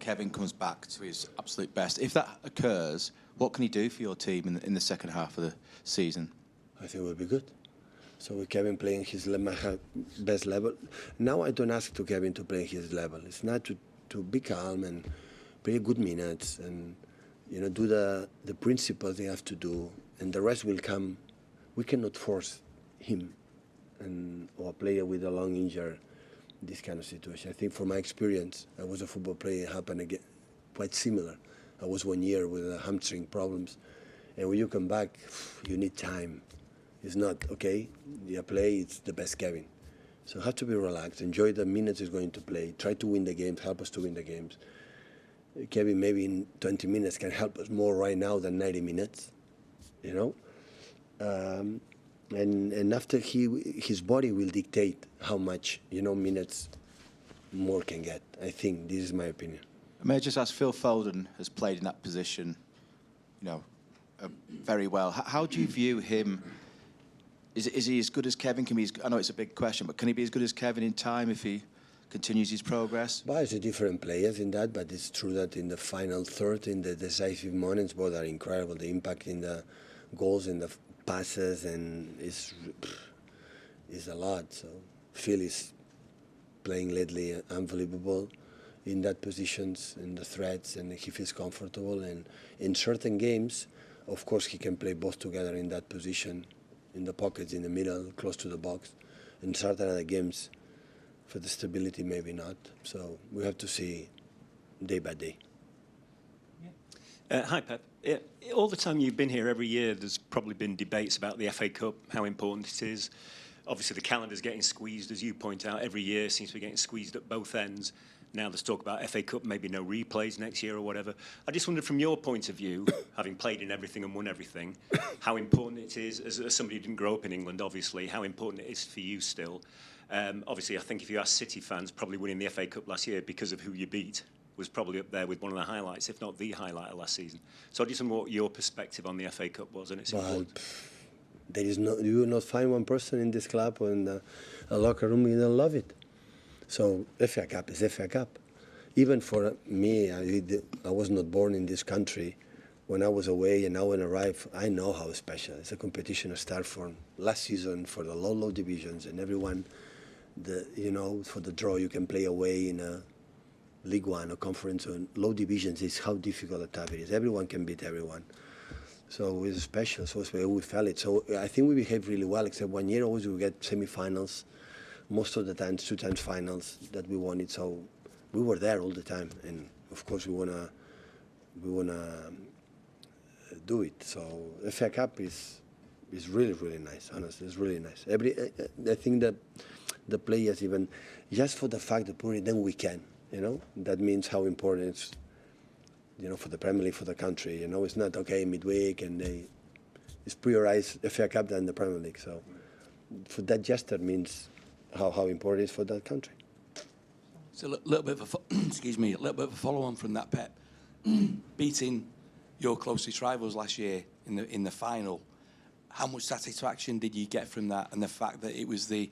Kevin comes back to his absolute best. If that occurs, what can he do for your team in the second half of the season? I think it will be good. So with Kevin playing his best level, now I don't ask to Kevin to play his level. It's not to be calm and play good minutes and do the principles they have to do, and the rest will come. We cannot force him or a player with a long injury this kind of situation. I think from my experience, I was a football player, it happened again, quite similar. I was 1 year with hamstring problems, and when you come back, you need time. It's not, okay, you play, it's the best Kevin. So have to be relaxed, enjoy the minutes he's going to play, try to win the games, help us to win the games. Kevin maybe in 20 minutes can help us more right now than 90 minutes, And after his body will dictate how much, minutes more can get. I think this is my opinion. May I just ask, Phil Foden has played in that position, very well. How do you view him? Is he as good as Kevin? I know it's a big question, but can he be as good as Kevin in time if he continues his progress? Well, it's a different players in that, but it's true that in the final third, in the decisive moments, both are incredible. The impact in the goals and the passes and is a lot. So Phil is playing lately unbelievable in that positions, in the threats, and he feels comfortable. And in certain games, of course, he can play both together in that position, in the pockets, in the middle, close to the box. In certain other games, for the stability, maybe not. So we have to see day by day. Hi, Pep. All the time you've been here, every year, there's probably been debates about the FA Cup, how important it is. Obviously, the calendar's getting squeezed, as you point out, every year seems to be getting squeezed at both ends. Now there's talk about FA Cup, maybe no replays next year or whatever. I just wondered, from your point of view, having played in everything and won everything, how important it is, as somebody who didn't grow up in England, obviously, how important it is for you still. Obviously, I think if you ask City fans, probably winning the FA Cup last year because of who you beat was probably up there with one of the highlights, if not the highlight of last season. So I just wonder what your perspective on the FA Cup was, and it's important. You will not find one person in this club or in a locker room who don't love it. So FA Cup is FA Cup. Even for me, I was not born in this country. When I was away and now when I arrive, I know how special. It's a competition that started from last season for the low divisions, and everyone, for the draw you can play away in a League One or Conference or low divisions is how difficult a tough it is. Everyone can beat everyone. So it's special. So we felt it. So I think we behaved really well, except 1 year always we get semi-finals. Most of the times, 2 times finals that we won it. So we were there all the time. And of course we wanna do it. So FA Cup is really, really nice. Honestly, it's really nice. I think that the players, even just for the fact that put it, then we can. That means how important it's, for the Premier League, for the country. It's not okay midweek and it's prioritized FA Cup than the Premier League. So for that gesture means how important it is for that country. So a little bit of a follow-on from that, Pep. Beating your closest rivals last year in the final, how much satisfaction did you get from that, and the fact that it was the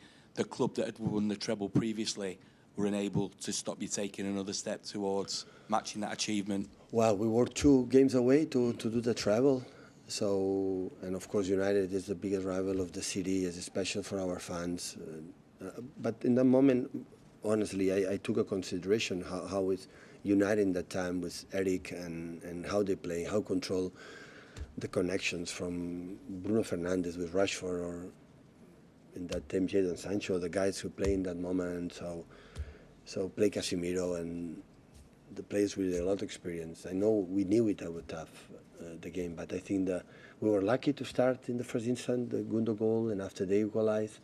club that had won the treble previously were unable to stop you taking another step towards matching that achievement? Well, we were 2 games away to do the treble. So, and of course United is the biggest rival of the city, it's special for our fans. But in that moment, honestly, I took a consideration how it's United in that time with Eric and how they play, how control the connections from Bruno Fernandes with Rashford, or in that time Jadon Sancho, the guys who play in that moment. So play Casemiro, and the players with a lot of experience. I know we knew it would have the game, but I think that we were lucky to start in the first instant, the Gundo goal, and after they equalized.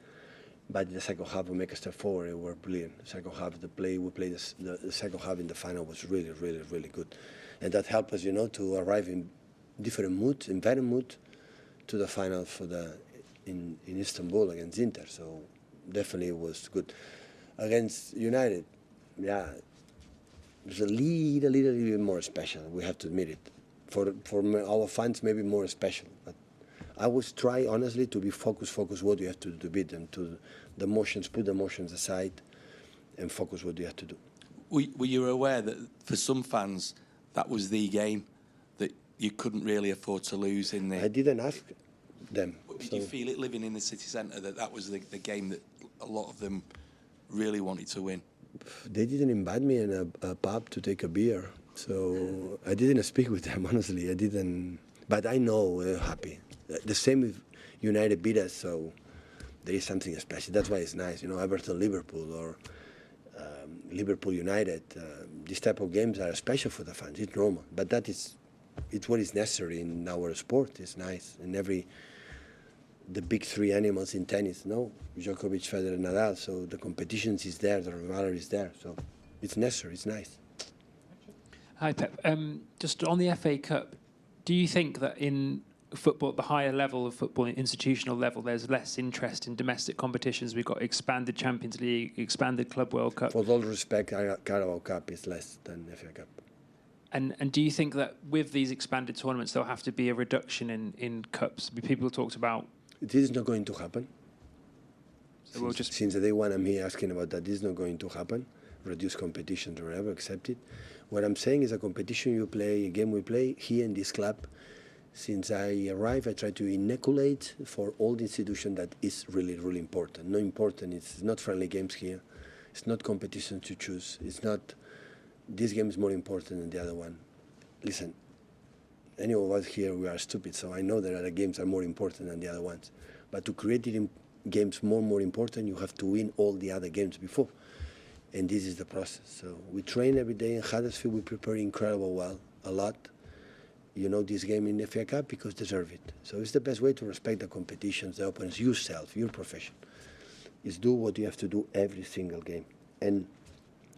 But the second half we make a step forward, and we were brilliant. The second half, we played the second half in the final was really, really, really good. And that helped us, to arrive in different moods, in better mood, to the final in Istanbul against Inter. So definitely it was good. Against United, yeah, it was a little bit more special. We have to admit it. For our fans, maybe more special. But I always try, honestly, to be focused what you have to do to beat them. To the emotions, put the emotions aside, and focus what you have to do. Were you aware that for some fans that was the game that you couldn't really afford to lose in the? I didn't ask them. Did you feel it living in the city centre that was the game that a lot of them really wanted to win? They didn't invite me in a pub to take a beer, so I didn't speak with them, honestly. I didn't, but I know they're happy. The same with United beat us, so there is something special. That's why it's nice, Everton, Liverpool, or Liverpool United. These type of games are special for the fans. It's normal, but it's what is necessary in our sport. It's nice, and the big three animals in tennis, Djokovic, Federer, Nadal. So the competition is there, the rivalry is there. So it's necessary, it's nice. Hi, Pep. Just on the FA Cup, do you think that in football, at the higher level of football, institutional level, there's less interest in domestic competitions? We've got expanded Champions League, expanded Club World Cup. For all respect, Carabao Cup is less than FA Cup. And do you think that with these expanded tournaments, there'll have to be a reduction in cups? People talked about. This is not going to happen. So we'll just since the day one I'm here asking about that, this is not going to happen. Reduce competition or whatever, accept it. What I'm saying is a competition you play, a game we play here in this club. Since I arrived, I try to inoculate for all the institution that is really, really important. No important, it's not friendly games here. It's not competition to choose. It's not, this game is more important than the other one. Listen, any of us here, we are stupid, so I know that other games are more important than the other ones. But to create it in games more important, you have to win all the other games before. And this is the process. So we train every day in Huddersfield. We prepare incredible well, a lot. This game in the FA Cup because deserve it. So it's the best way to respect the competitions, the opponents, yourself, your profession. Is do what you have to do every single game. And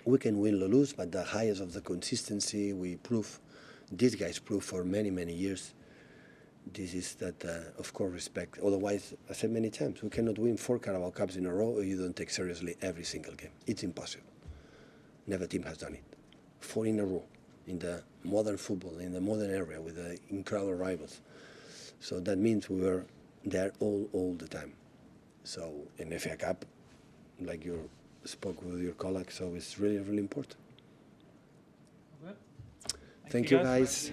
we can win or lose, but the highest of the consistency we prove, these guys prove for many, many years. This is that, of course, respect. Otherwise, I said many times, we cannot win 4 Carabao Cups in a row if you don't take seriously every single game. It's impossible. Never team has done it. 4 in a row in the modern football, in the modern area with the incredible rivals. So that means we were there all the time. So in FA Cup, like you spoke with your colleague, so it's really, really important. Okay. Thank you, guys.